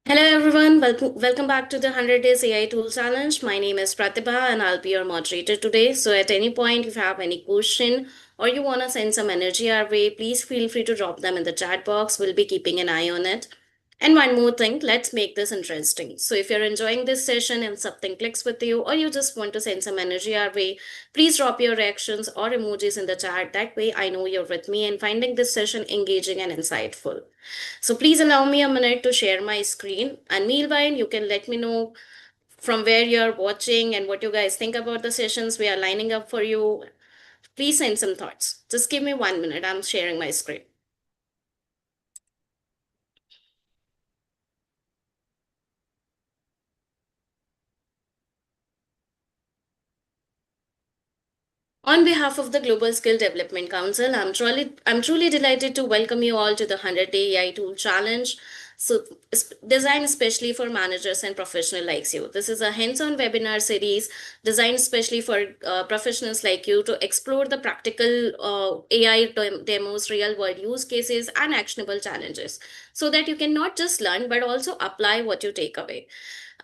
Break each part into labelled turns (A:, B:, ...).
A: Hello everyone, welcome back to the 100 Days AI Tool Challenge. My name is Pratibha and I'll be your moderator today. So at any point, if you have any question or you want to send some energy our way, please feel free to drop them in the chat box. We'll be keeping an eye on it. And one more thing, let's make this interesting. So if you're enjoying this session and something clicks with you or you just want to send some energy our way, please drop your reactions or emojis in the chat. That way I know you're with me and finding this session engaging and insightful. So please allow me a minute to share my screen. And meanwhile, you can let me know from where you're watching and what you guys think about the sessions we are lining up for you. Please send some thoughts. Just give me 1 minute. I'm sharing my screen. On behalf of the Global Skill Development Council, I'm truly delighted to welcome you all to the 100-Day AI Tool Challenge. So, designed especially for managers and professionals like you. This is a hands-on webinar series designed especially for professionals like you to explore the practical AI demos, real-world use cases, and actionable challenges, so that you can not just learn but also apply what you take away.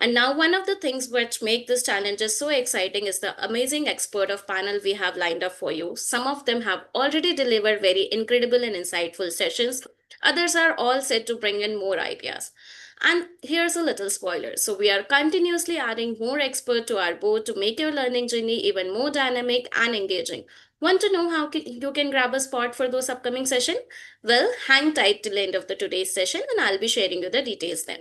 A: And now one of the things which make this challenges so exciting is the amazing expert of panel we have lined up for you. Some of them have already delivered very incredible and insightful sessions. Others are all set to bring in more ideas. And here's a little spoiler. So we are continuously adding more experts to our board to make your learning journey even more dynamic and engaging. Want to know how you can grab a spot for those upcoming sessions? Well, hang tight till the end of the today's session and I'll be sharing you the details then.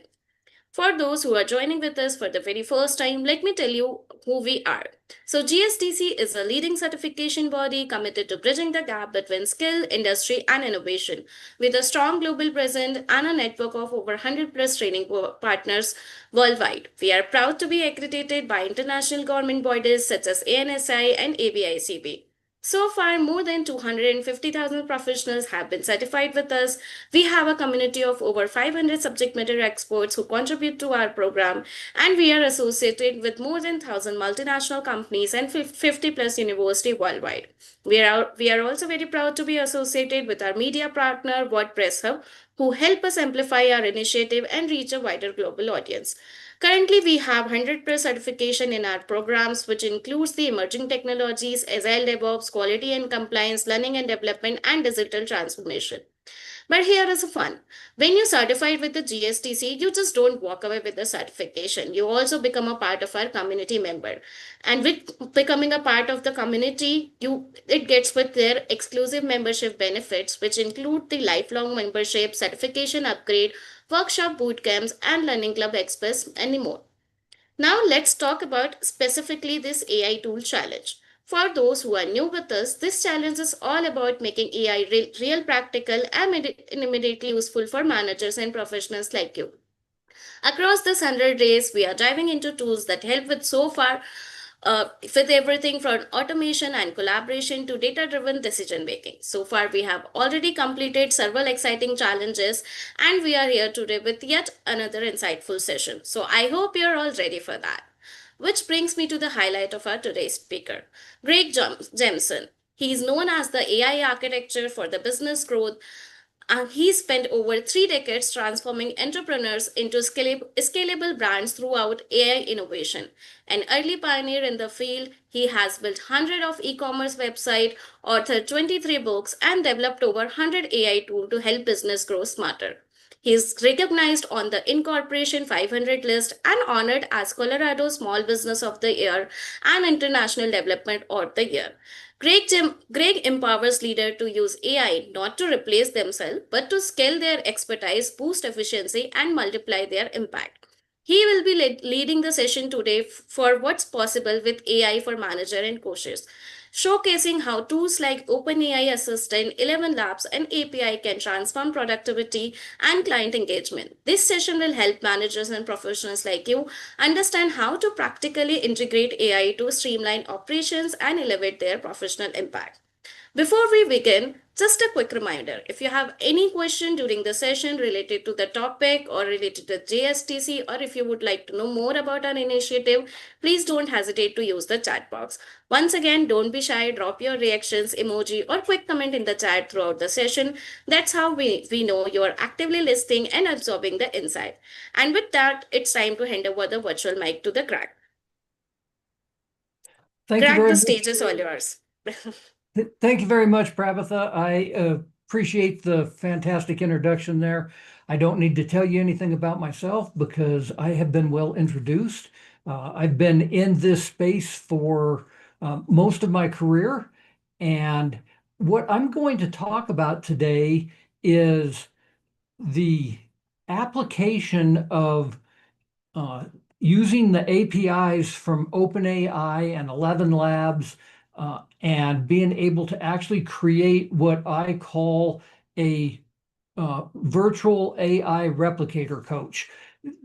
A: For those who are joining with us for the very first time, let me tell you who we are. So, GSDC is a leading certification body committed to bridging the gap between skill, industry, and innovation. With a strong global presence and a network of over 100 plus training partners worldwide, we are proud to be accredited by international government bodies such as ANSI and ABICB. So far, more than 250,000 professionals have been certified with us. We have a community of over 500 subject matter experts who contribute to our program, and we are associated with more than 1,000 multinational companies and 50 plus universities worldwide. We are also very proud to be associated with our media partner, WordPress Hub, who help us amplify our initiative and reach a wider global audience. Currently, we have 100% certification in our programs, which includes the emerging technologies, Agile DevOps, quality and compliance, learning and development, and digital transformation. But here is a fun. When you're certified with the GSTC, you just don't walk away with the certification. You also become a part of our community member. And with becoming a part of the community, it gets with their exclusive membership benefits, which include the lifelong membership, certification upgrade, workshop boot camps, and learning club express, and more. Now let's talk about specifically this AI tool challenge. For those who are new with us, this challenge is all about making AI real practical and immediately useful for managers and professionals like you. Across this 100 days, we are diving into tools that help with everything from automation and collaboration to data driven decision making. So far, we have already completed several exciting challenges, and we are here today with yet another insightful session. So, I hope you're all ready for that. Which brings me to the highlight of our today's speaker, Jemson. He is known as the AI architecture for the business growth, and he spent over 3 decades transforming entrepreneurs into scalable brands throughout AI innovation. An early pioneer in the field, he has built hundreds of e-commerce websites, authored 23 books, and developed over 100 AI tools to help business grow smarter. He is recognized on the Incorporation 500 list and honored as Colorado Small Business of the Year and International Development of the Year. Greg empowers leaders to use AI not to replace themselves, but to scale their expertise, boost efficiency, and multiply their impact. He will be leading the session today for what's possible with AI for manager and coaches, showcasing how tools like OpenAI Assistant, 11 Labs, and API can transform productivity and client engagement. This session will help managers and professionals like you understand how to practically integrate AI to streamline operations and elevate their professional impact. Before we begin, just a quick reminder, if you have any question during the session related to the topic or related to JSTC, or if you would like to know more about our initiative, please don't hesitate to use the chat box. Once again, don't be shy, drop your reactions, emoji, or quick comment in the chat throughout the session. That's how we know you are actively listening and absorbing the insight. And with that, it's time to hand over the virtual mic to the crack.
B: Thank you
A: Crack,
B: very
A: the
B: much.
A: stage is all yours.
B: Thank you very much, Prabhatha. I appreciate the fantastic introduction there. I don't need to tell you anything about myself because I have been well introduced. I've been in this space for most of my career. And what I'm going to talk about today is the application of uh, using the APIs from OpenAI and 11 Labs and being able to actually create what I call a virtual AI replicator coach.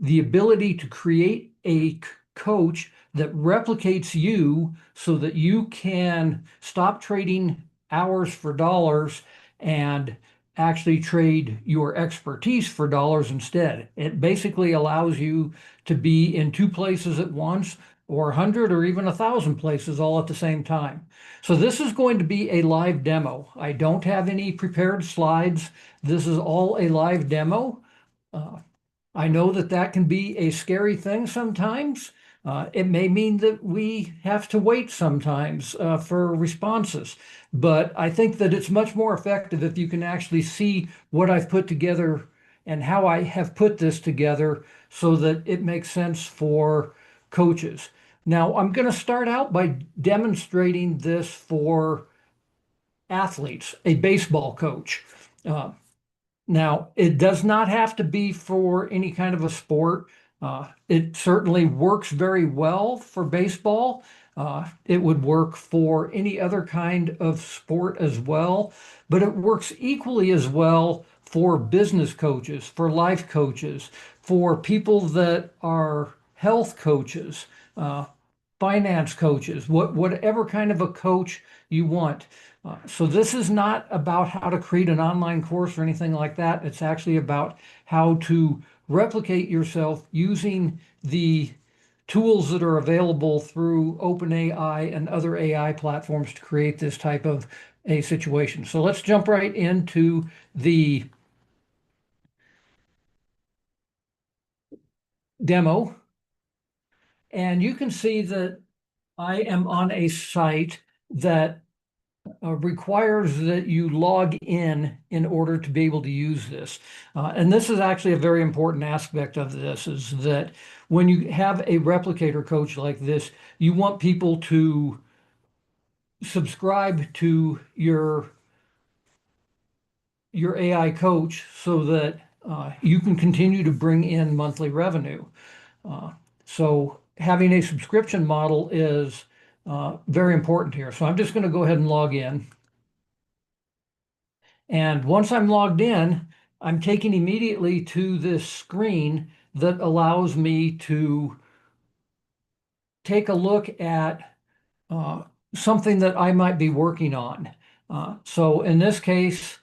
B: The ability to create a coach that replicates you so that you can stop trading hours for dollars and actually trade your expertise for dollars instead. It basically allows you to be in two places at once or 100 or even 1,000 places all at the same time. So this is going to be a live demo. I don't have any prepared slides. This is all a live demo. Uh, I know that that can be a scary thing sometimes. It may mean that we have to wait sometimes for responses, but I think that it's much more effective if you can actually see what I've put together and how I have put this together so that it makes sense for coaches. Now, I'm going to start out by demonstrating this for athletes, a baseball coach. Uh, Now, it does not have to be for any kind of a sport. It certainly works very well for baseball. It would work for any other kind of sport as well, but it works equally as well for business coaches, for life coaches, for people that are health coaches, uh, finance coaches, whatever kind of a coach you want. So this is not about how to create an online course or anything like that. It's actually about how to replicate yourself using the tools that are available through OpenAI and other AI platforms to create this type of a situation. So let's jump right into the demo. And you can see that I am on a site that requires that you log in order to be able to use this. And this is actually a very important aspect of this is that when you have a replicator coach like this, you want people to subscribe to your AI coach so that you can continue to bring in monthly revenue. Uh, so having a subscription model is very important here. So I'm just going to go ahead and log in. And once I'm logged in, I'm taken immediately to this screen that allows me to take a look at uh, something that I might be working on. So in this case,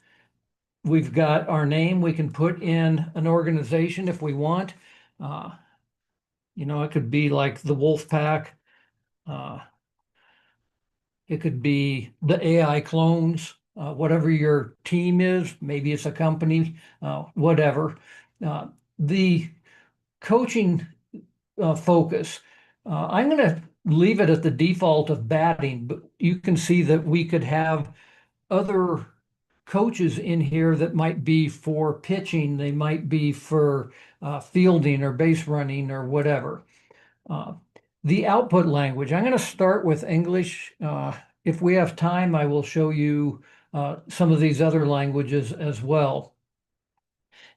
B: we've got our name. We can put in an organization if we want. Uh, it could be like the Wolf Pack. Uh, it could be the AI clones, whatever your team is. Maybe it's a company, whatever. Uh, the coaching focus, I'm going to leave it at the default of batting, but you can see that we could have other coaches in here that might be for pitching, they might be for fielding or base running or whatever. Uh, the output language, I'm going to start with English. If we have time, I will show you some of these other languages as well.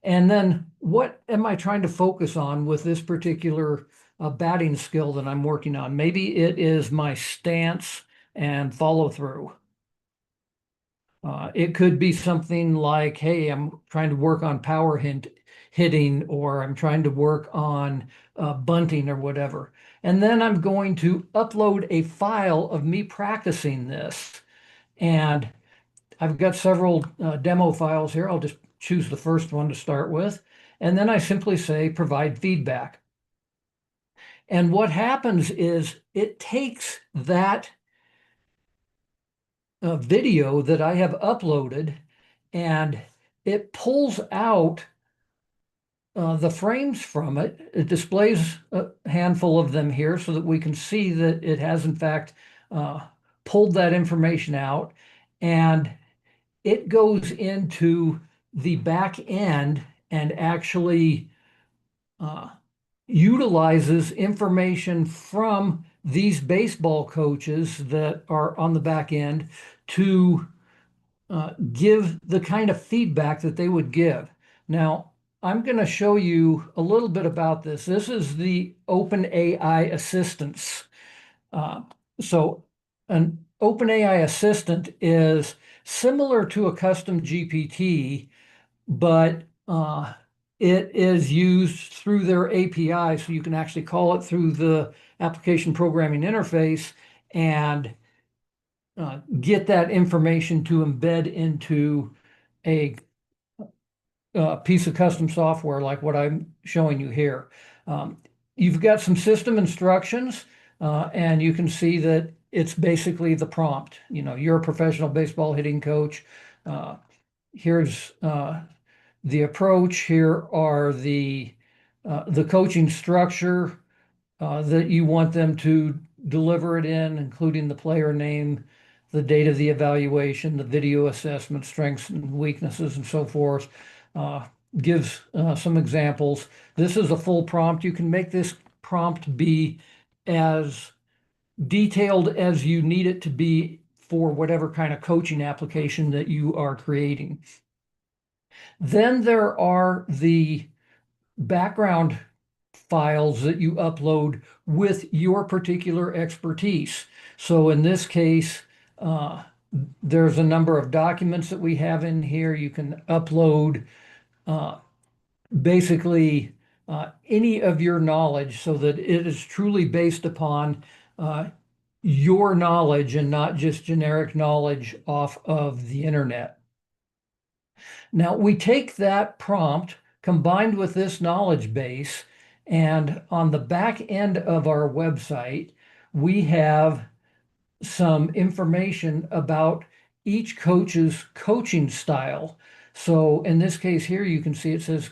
B: And then what am I trying to focus on with this particular batting skill that I'm working on? Maybe it is my stance and follow through. It could be something like, hey, I'm trying to work on hitting, or I'm trying to work on bunting or whatever. And then I'm going to upload a file of me practicing this. And I've got several demo files here. I'll just choose the first one to start with. And then I simply say provide feedback. And what happens is it takes that video that I have uploaded and it pulls out the frames from it. It displays a handful of them here so that we can see that it has in fact uh, pulled that information out, and it goes into the back end and actually uh, utilizes information from these baseball coaches that are on the back end to give the kind of feedback that they would give. Now, I'm going to show you a little bit about this. This is the OpenAI assistants. Uh, so an OpenAI assistant is similar to a custom GPT, but it is used through their API. So you can actually call it through the application programming interface and get that information to embed into a piece of custom software like what I'm showing you here. Um, you've got some system instructions, and you can see that it's basically the prompt. You know, you're a professional baseball hitting coach. Uh, here's the approach. Here are the coaching structure that you want them to deliver it in, including the player name, the date of the evaluation, the video assessment, strengths and weaknesses, and so forth. Uh, Gives some examples. This is a full prompt. You can make this prompt be as detailed as you need it to be for whatever kind of coaching application that you are creating. Then there are the background files that you upload with your particular expertise. So in this case, uh, there's a number of documents that we have in here. You can upload uh, basically any of your knowledge so that it is truly based upon uh, your knowledge and not just generic knowledge off of the internet. Now, we take that prompt combined with this knowledge base, and on the back end of our website, we have some information about each coach's coaching style. So in this case here, you can see it says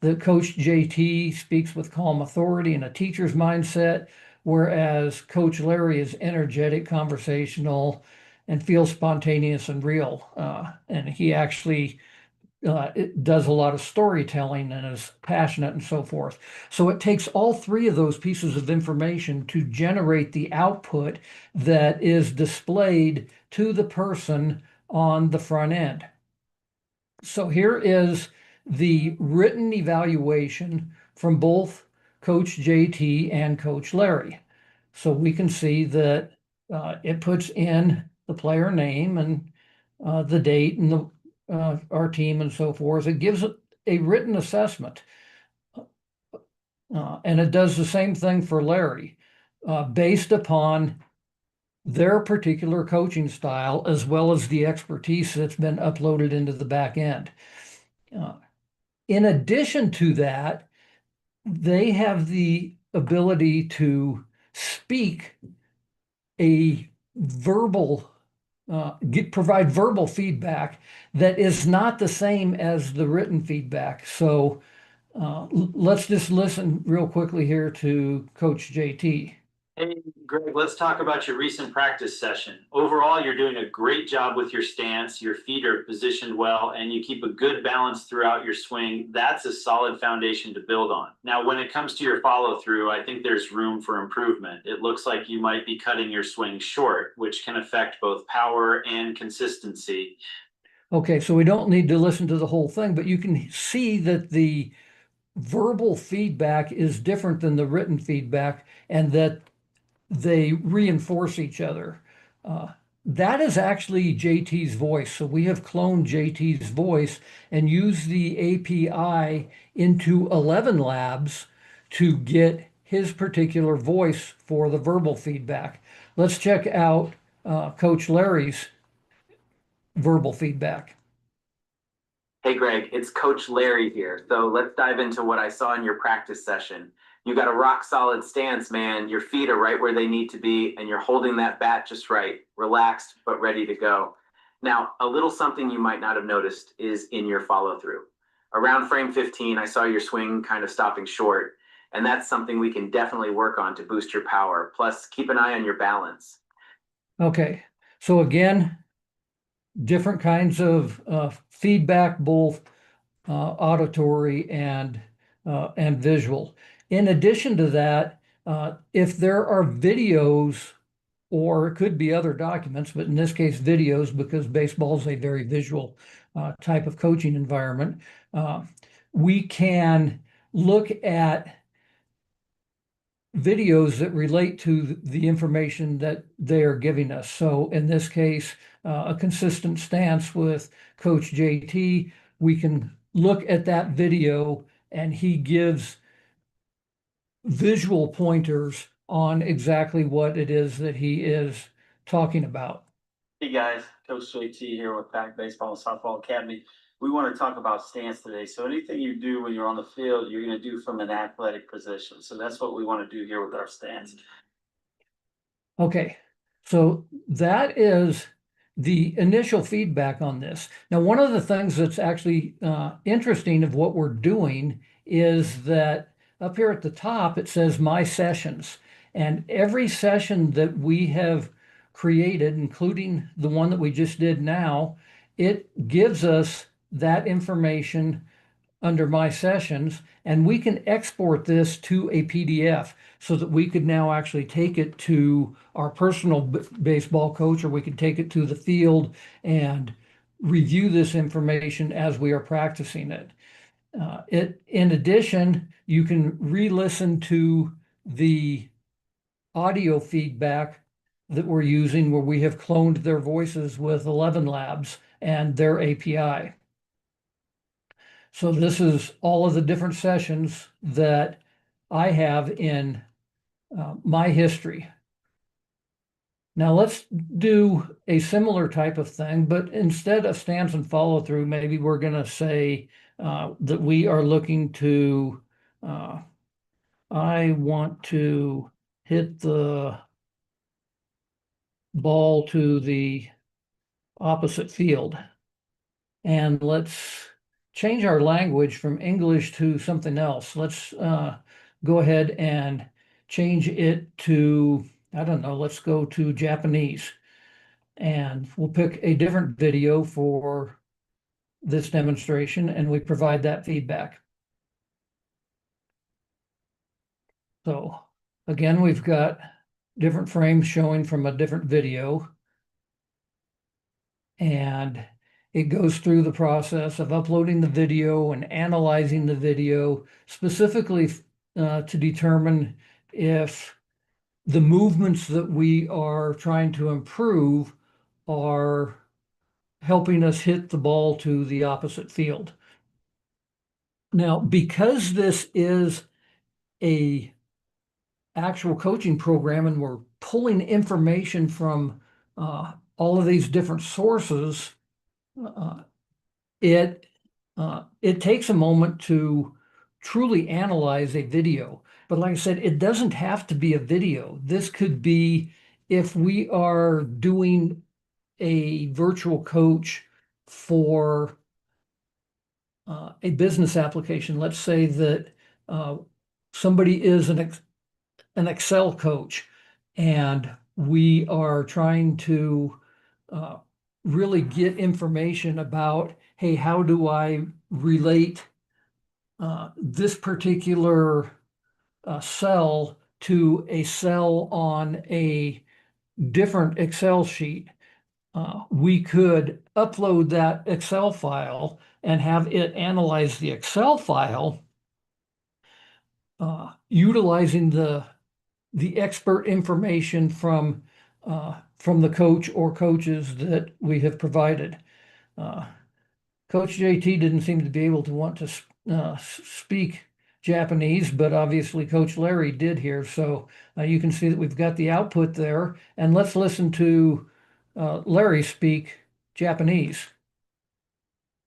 B: that Coach JT speaks with calm authority and a teacher's mindset, whereas Coach Larry is energetic, conversational, and feels spontaneous and real. And he actually it does a lot of storytelling and is passionate and so forth. So it takes all three of those pieces of information to generate the output that is displayed to the person on the front end. So here is the written evaluation from both Coach JT and Coach Larry. So we can see that it puts in the player name and the date and our team and so forth. It gives a written assessment. And it does the same thing for Larry, based upon their particular coaching style, as well as the expertise that's been uploaded into the back end. Uh, in addition to that, they have the ability to speak a verbal provide verbal feedback that is not the same as the written feedback. So let's just listen real quickly here to Coach JT.
C: Hey, Greg, let's talk about your recent practice session. Overall, you're doing a great job with your stance. Your feet are positioned well, and you keep a good balance throughout your swing. That's a solid foundation to build on. Now, when it comes to your follow through, I think there's room for improvement. It looks like you might be cutting your swing short, which can affect both power and consistency.
B: Okay, so we don't need to listen to the whole thing, but you can see that the verbal feedback is different than the written feedback and that they reinforce each other. Uh, that is actually JT's voice. So we have cloned JT's voice and used the API into 11 Labs to get his particular voice for the verbal feedback. Let's check out Coach Larry's. verbal feedback.
D: Hey Greg, it's Coach Larry here. So let's dive into what I saw in your practice session. You got a rock solid stance, man. Your feet are right where they need to be, and you're holding that bat just right, relaxed but ready to go. Now, a little something you might not have noticed is in your follow through. Around frame 15, I saw your swing kind of stopping short, and that's something we can definitely work on to boost your power. Plus, keep an eye on your balance.
B: Okay, so again, different kinds of feedback, both auditory and visual. In addition to that, if there are videos, or it could be other documents, but in this case, videos, because baseball is a very visual type of coaching environment, we can look at videos that relate to the information that they are giving us. So in this case, a consistent stance with Coach JT, we can look at that video and he gives visual pointers on exactly what it is that he is talking about.
E: Hey guys, Coach JT here with Pack Baseball and Softball Academy. We want to talk about stance today. So anything you do when you're on the field, you're going to do from an athletic position. So that's what we want to do here with our stance.
B: Okay, so that is the initial feedback on this. Now, one of the things that's actually interesting of what we're doing is that up here at the top, it says My Sessions. And every session that we have created, including the one that we just did now, it gives us that information under My Sessions, and we can export this to a PDF so that we could now actually take it to our personal baseball coach, or we could take it to the field and review this information as we are practicing it. In addition, you can re-listen to the audio feedback that we're using, where we have cloned their voices with 11 Labs and their API. So this is all of the different sessions that I have in my history. Now let's do a similar type of thing, but instead of stance and follow through, maybe we're going to say that we are looking to, I want to hit the ball to the opposite field. And let's change our language from English to something else. Let's go ahead and change it to, I don't know, let's go to Japanese. And we'll pick a different video for this demonstration, and we provide that feedback. So again, we've got different frames showing from a different video. And it goes through the process of uploading the video and analyzing the video specifically to determine if the movements that we are trying to improve are helping us hit the ball to the opposite field. Now, because this is a actual coaching program and we're pulling information from all of these different sources, it takes a moment to truly analyze a video. But like I said, it doesn't have to be a video. This could be if we are doing a virtual coach for a business application. Let's say that somebody is an Excel coach, and we are trying to really get information about, hey, how do I relate this particular cell to a cell on a different Excel sheet? We could upload that Excel file and have it analyze the Excel file, utilizing the expert information from the coach or coaches that we have provided. Coach JT didn't seem to be able to want to speak Japanese, but obviously Coach Larry did here. So you can see that we've got the output there. And let's listen to Larry speak Japanese.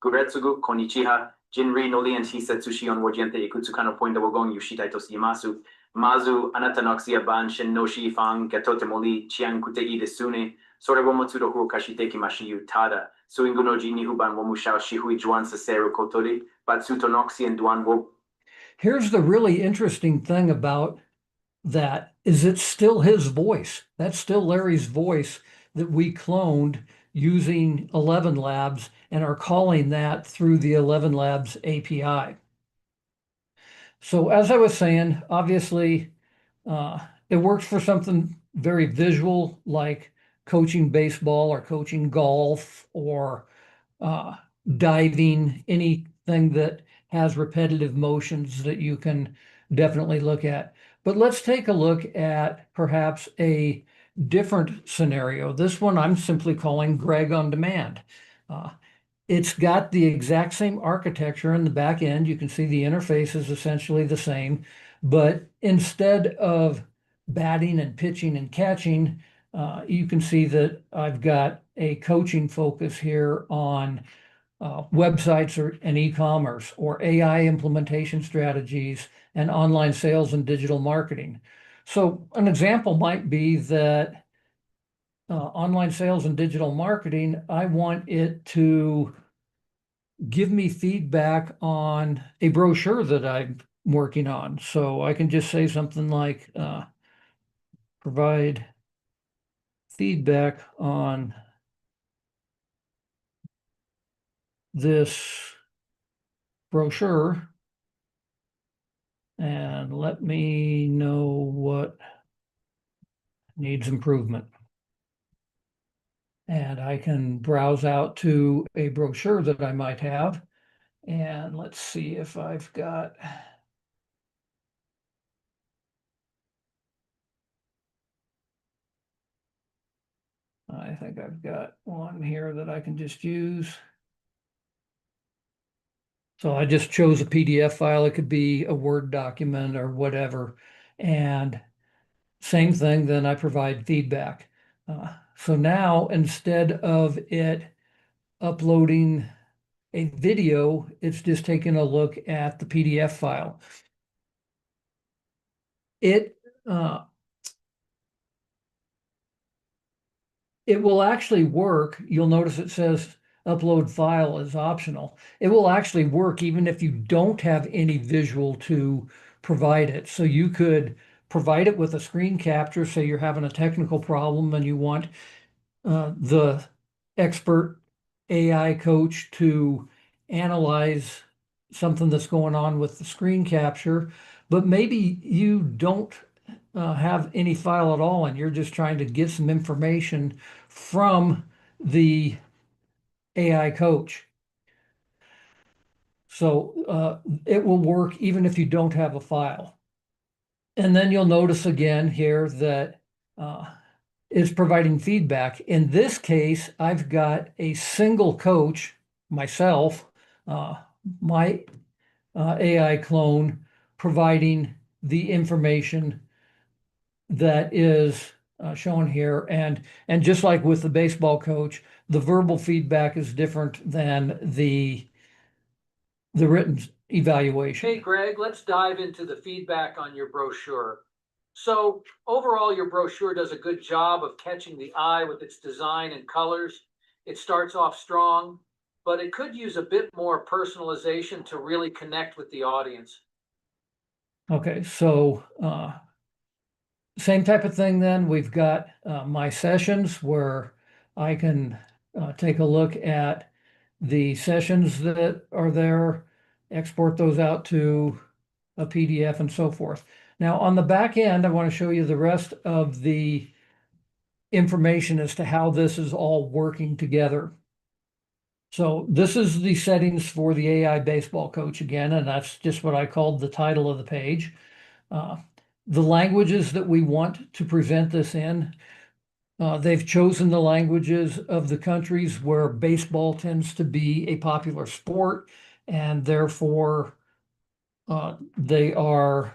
D: Guretsugu, konnichiwa, Jinri no lien hisetsushi on wojente ikutsuka no pointa wogon yushitai to shimasu. Mazu, anata no ban shin no shi fang, gatote moli, chian kute i desune, sore womotsu do hu kashite kimashi yu tada, suingu no jini huban womushao shihui juan saseru kotori, batsuto noxi and duan wo.
B: Here's the really interesting thing about that is it's still his voice. That's still Larry's voice that we cloned using 11 Labs and are calling that through the 11 Labs API. So as I was saying, obviously, it works for something very visual like coaching baseball or coaching golf or diving, anything that has repetitive motions that you can definitely look at. But let's take a look at perhaps a different scenario. This one I'm simply calling Greg on Demand. It's got the exact same architecture in the back end. You can see the interface is essentially the same, but instead of batting and pitching and catching, you can see that I've got a coaching focus here on websites and e-commerce or AI implementation strategies and online sales and digital marketing. So an example might be that online sales and digital marketing, I want it to give me feedback on a brochure that I'm working on. So I can just say something like provide feedback on this brochure and let me know what needs improvement. And I can browse out to a brochure that I might have. And let's see if I've got, I think I've got one here that I can just use. So I just chose a PDF file. It could be a Word document or whatever. And same thing, then I provide feedback. So now instead of it uploading a video, it's just taking a look at the PDF file. It will actually work. You'll notice it says upload file is optional. It will actually work even if you don't have any visual to provide it. So you could provide it with a screen capture. Say you're having a technical problem and you want the expert AI coach to analyze something that's going on with the screen capture, but maybe you don't have any file at all and you're just trying to get some information from the AI coach. So it will work even if you don't have a file. And then you'll notice again here that it's providing feedback. In this case, I've got a single coach, myself, my AI clone, providing the information that is shown here. And just like with the baseball coach, the verbal feedback is different than the written evaluation. Hey, Greg, let's dive into the feedback on your brochure. So overall, your brochure does a good job of catching the eye with its design and colors. It starts off strong, but it could use a bit more personalization to really connect with the audience. Okay, so same type of thing then. We've got my sessions where I can take a look at the sessions that are there, export those out to a PDF and so forth. Now on the back end, I want to show you the rest of the information as to how this is all working together. So this is the settings for the AI baseball coach again, and that's just what I called the title of the page. The languages that we want to present this in, they've chosen the languages of the countries where baseball tends to be a popular sport, and therefore they are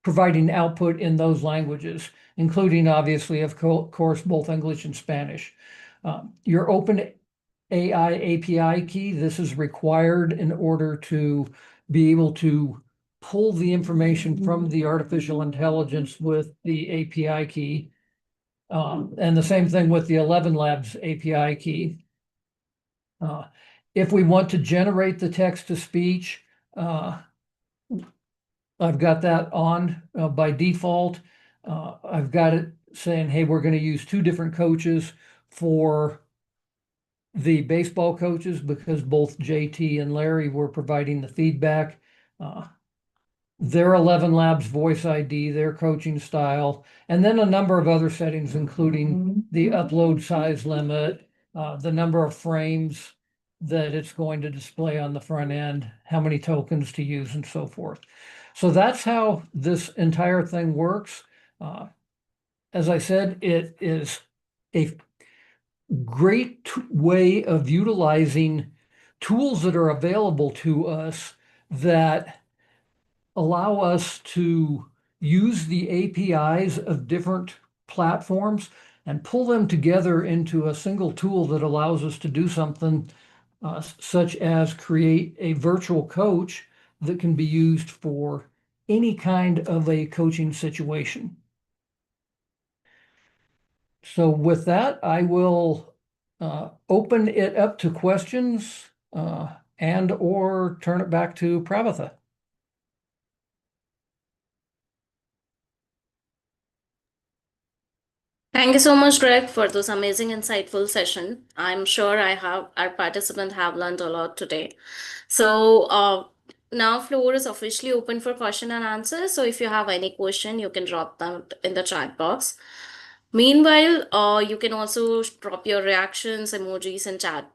B: providing output in those languages, including obviously, of course, both English and Spanish. Your open AI API key, this is required in order to be able to pull the information from the artificial intelligence with the API key. And the same thing with the 11 Labs API key. If we want to generate the text to speech, I've got that on by default. I've got it saying, hey, we're going to use 2 different coaches for the baseball coaches because both JT and Larry were providing the feedback. Their 11 Labs voice ID, their coaching style, and then a number of other settings, including the upload size limit, the number of frames that it's going to display on the front end, how many tokens to use, and so forth. So that's how this entire thing works. As I said, it is a great way of utilizing tools that are available to us that allow us to use the APIs of different platforms and pull them together into a single tool that allows us to do something such as create a virtual coach that can be used for any kind of a coaching situation. So with that, I will open it up to questions and or turn it back to Pravatha.
A: Thank you so much, Greg, for this amazing, insightful session. I'm sure our participants have learned a lot today. So now floor is officially open for question and answer. So if you have any question, you can drop them in the chat box. Meanwhile, you can also drop your reactions, emojis, and chat,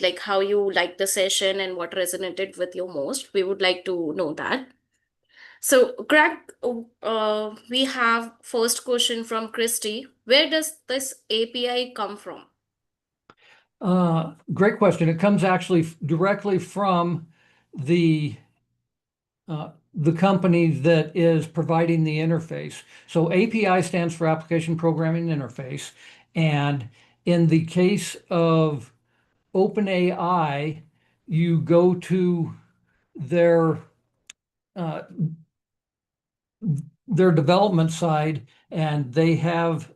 A: like how you liked the session and what resonated with you most. We would like to know that. So, Greg, we have first question from Christy. Where does this API come from?
B: Great question. It comes actually directly from the company that is providing the interface. So API stands for Application Programming Interface. And in the case of OpenAI, you go to their development side, and they have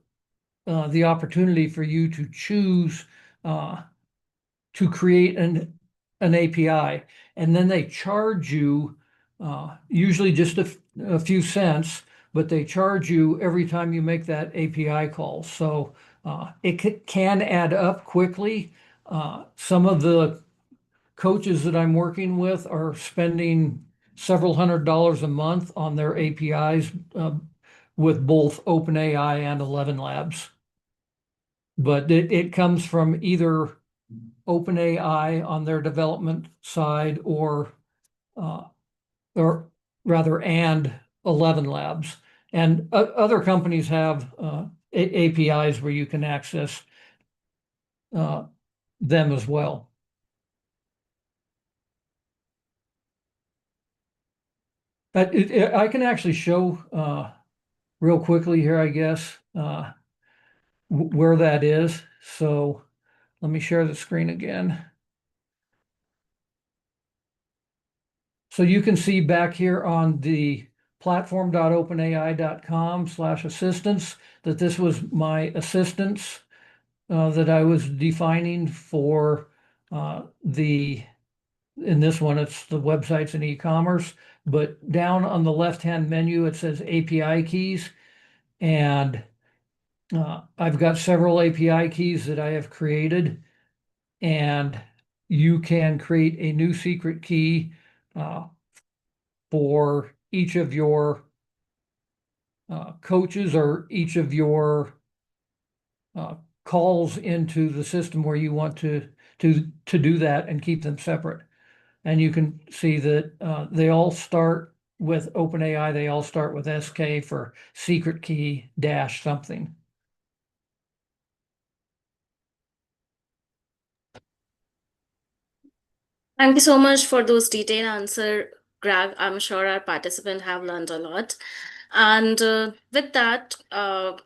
B: the opportunity for you to choose to create an API, and then they charge you usually just a few cents, but they charge you every time you make that API call. So it can add up quickly. Some of the coaches that I'm working with are spending several $100s a month on their APIs with both OpenAI and 11 Labs. But it comes from either OpenAI on their development side or rather, and 11 Labs. And other companies have APIs where you can access them as well. But I can actually show real quickly here, I guess, where that is. So let me share the screen again. So you can see back here on the platform.openai.com/assistance that this was my assistance that I was defining for in this one, it's the websites and e-commerce, but down on the left-hand menu, it says API keys. And I've got several API keys that I have created, and you can create a new secret key for each of your coaches or each of your calls into the system where you want to do that and keep them separate. And you can see that they all start with OpenAI. They all start with SK for secret key dash something.
A: Thank you so much for those detailed answer, Greg. I'm sure our participants have learned a lot. And with that,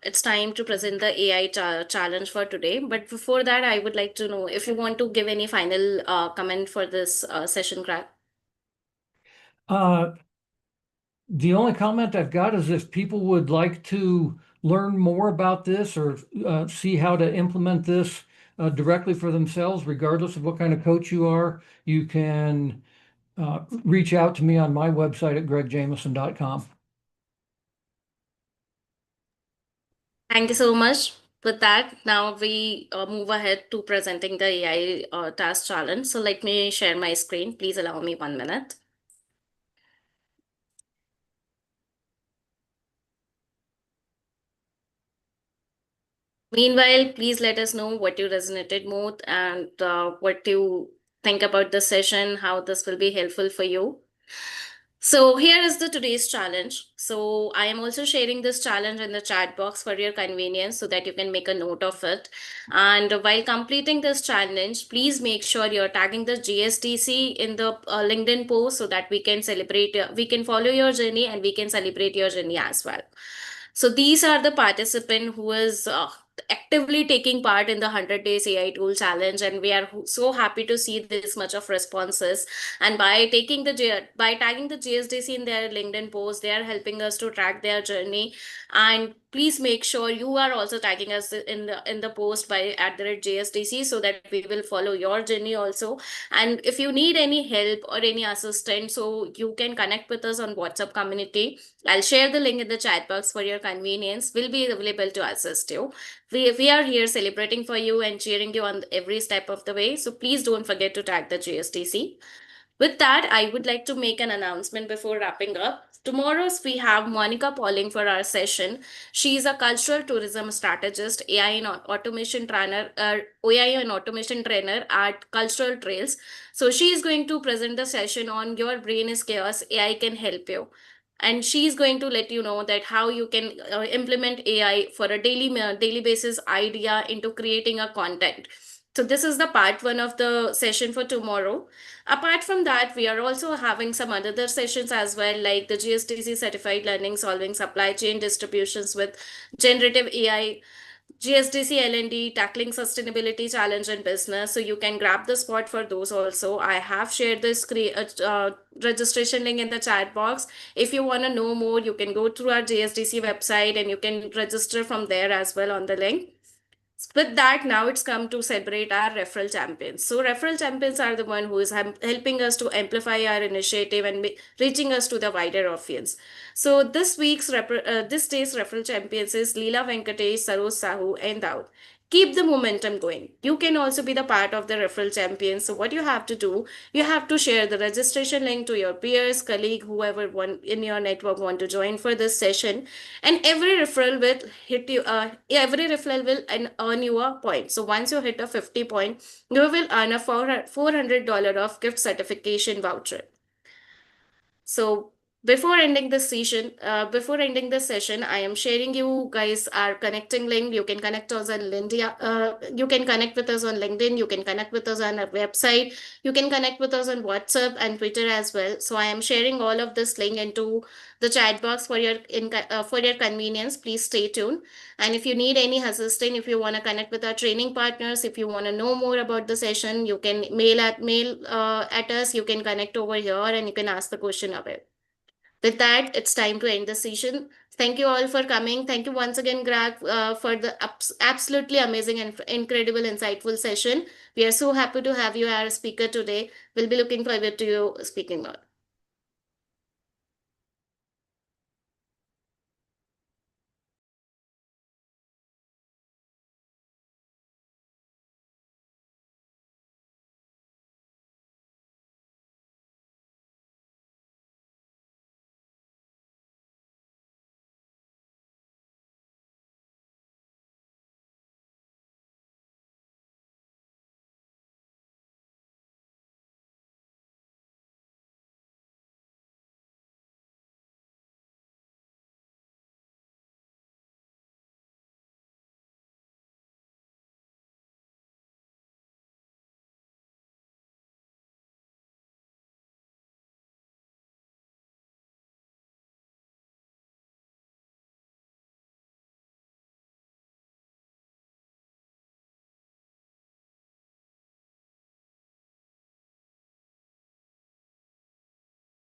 A: it's time to present the AI challenge for today. But before that, I would like to know if you want to give any final comment for this session, Greg.
B: Uh, the only comment I've got is if people would like to learn more about this or see how to implement this directly for themselves, regardless of what kind of coach you are, you can reach out to me on my website at gregjamison.com.
A: Thank you so much. With that, now we move ahead to presenting the AI task challenge. So let me share my screen. Please allow me 1 minute. Meanwhile, please let us know what you resonated more and what you think about the session, how this will be helpful for you. So here is the today's challenge. So I am also sharing this challenge in the chat box for your convenience so that you can make a note of it. And while completing this challenge, please make sure you're tagging the GSDC in the LinkedIn post so that we can celebrate, we can follow your journey and we can celebrate your journey as well. So these are the participant who is actively taking part in the 100 days AI tool challenge, and we are so happy to see this much of responses. And by by tagging the GSDC in their LinkedIn post, they are helping us to track their journey. And please make sure you are also tagging us in the post by @GSDC so that we will follow your journey also. And if you need any help or any assistance, so you can connect with us on WhatsApp community. I'll share the link in the chat box for your convenience. We'll be available to assist you. We are here celebrating for you and cheering you on every step of the way. So please don't forget to tag the GSTC. With that, I would like to make an announcement before wrapping up. Tomorrow's we have Monica Pauling for our session. She is a cultural tourism strategist, AI and automation trainer at Cultural Trails. So she is going to present the session on Your Brain is Chaos, AI can help you. And she's going to let you know that how you can implement AI for a daily basis idea into creating a content. So this is the part one of the session for tomorrow. Apart from that, we are also having some other sessions as well, like the GSTC certified learning, solving supply chain distributions with generative AI, GSDC L&D, tackling sustainability challenge in business. So you can grab the spot for those also. I have shared this registration link in the chat box. If you want to know more, you can go through our GSDC website and you can register from there as well on the link. With that, now it's come to celebrate our referral champions. So referral champions are the one who is helping us to amplify our initiative and reaching us to the wider audience. So this day's referral champions is Leela Venkatesh, Saroj Sahu, and Daud. Keep the momentum going. You can also be the part of the referral champions. So what you have to do, you have to share the registration link to your peers, colleague, whoever one in your network want to join for this session. And every referral will earn you a point. So once you hit a 50 point, you will earn a $400 of gift certification voucher. So before ending this session, I am sharing you guys our connecting link. You can connect us on LinkedIn. You can connect with us on LinkedIn. You can connect with us on our website. You can connect with us on WhatsApp and Twitter as well. So I am sharing all of this link into the chat box for your convenience. Please stay tuned. And if you need any assistance, if you want to connect with our training partners, if you want to know more about the session, you can mail at us. You can connect over here and you can ask the question away. With that, it's time to end the session. Thank you all for coming. Thank you once again, Greg, for the absolutely amazing and incredible, insightful session. We are so happy to have you as speaker today. We'll be looking forward to you speaking more.